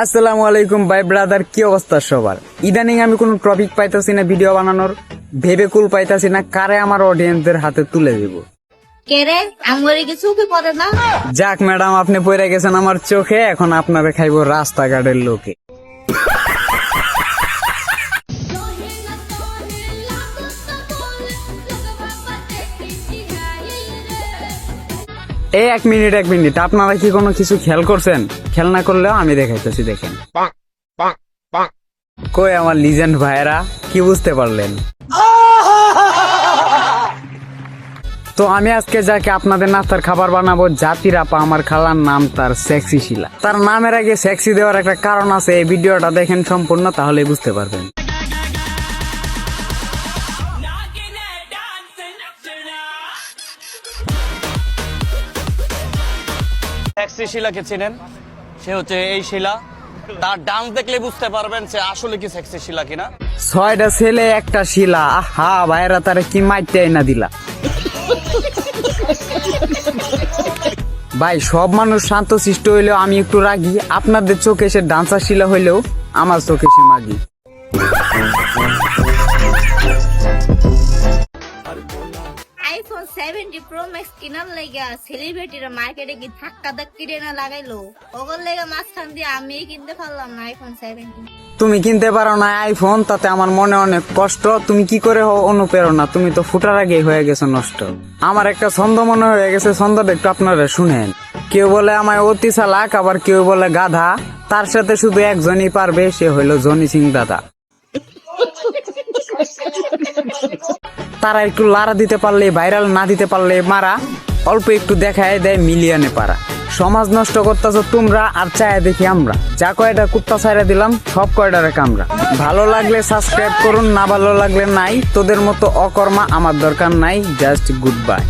আসসালামু আলাইকুম ভাই ব্রাদার, কি অবস্থা সবার? ইদানিং আমি কোনো টপিক পাইতাছি না ভিডিও বানানোর, ভেবে কুল পাইতাছি না কারে আমার অডিয়েন্সদের হাতে তুলে দিব। কেরে আমরে কিছু কি পড়ে না? যাক ম্যাডাম, আপনি পড়ে গেছেন আমার চোখে, এখন আপনারে খাইবো রাস্তাঘাটের লোকে। এই এক মিনিট, আপনারা কি কোনো কিছু খেয়াল করছেন? খেয়াল না করলেও আমি দেখাইতেছি, দেখেন। কই আমার লিজেন্ড ভাইরা, কি বুঝতে পারলেন? তো আমি আজকে যাকে আপনাদের নাস্তার খাবার বানাবো, জাতির আপা, আমার খালার নাম তার সেক্সি শিলা। তার নামের আগে সেক্সি দেওয়ার একটা কারণ আছে, এই ভিডিওটা দেখেন সম্পূর্ণ, তাহলে বুঝতে পারবেন। সেক্সি শিলাকে চিনেন? সে হচ্ছে এই শিলা। তার ডান্স দেখলে বুঝতে পারবেন সে আসলে কি সেক্সি শিলা কিনা। 6টা ছেলে একটা শিলা, আহা ভাইরা তারা কি মাইটাই না দিলা। ভাই সব মানুষ শান্ত শিষ্ট হইলেও আমি একটু রাগি। আপনাদের চোখে সে ডান্সার শিলা হইলেও আমার চোখে সে মাগি। আইফোন 70 প্রো ম্যাক্স কিনার লাগা সেলিব্রিটিরা মার্কেটে কি ধাক্কা ধাক্কি না লাগাইলো, ওগর লেগে মাঝখান দিয়ে আমি কিনতে পারলাম না আইফোন 70। তুমি কিনতে পারো না আইফোন, তাতে আমার মনে অনেক কষ্ট। তুমি কি করে হও অনুপ্রেরণা? তুমি তো ফুটার আগেই হয়ে গেছো নষ্ট। আমার একটা ছন্দ মনে হয়ে গেছে, ছন্দটা একটু আপনারা শুনেন। কেউ বলে আমায় অতি চালাক, আবার কেউ বলে গাধা। তার সাথে শুধু একজনই পারবে, সে হইল জনি সিং দাদা। তারা একটু লারা দিতে পারলে ভাইরাল, না দিতে পারলে মারা। অল্প একটু দেখায় দেয় মিলিয়নে পারা। সমাজ নষ্ট করতেছ তোমরা, আর চায় দেখি আমরা। যা কয়টা কুত্তা ছাইরা দিলাম, সব কয়টারে কামড়া। ভালো লাগলে সাবস্ক্রাইব করুন, না ভালো লাগলে নাই। তোদের মতো অকর্মা আমার দরকার নাই। Just good bye.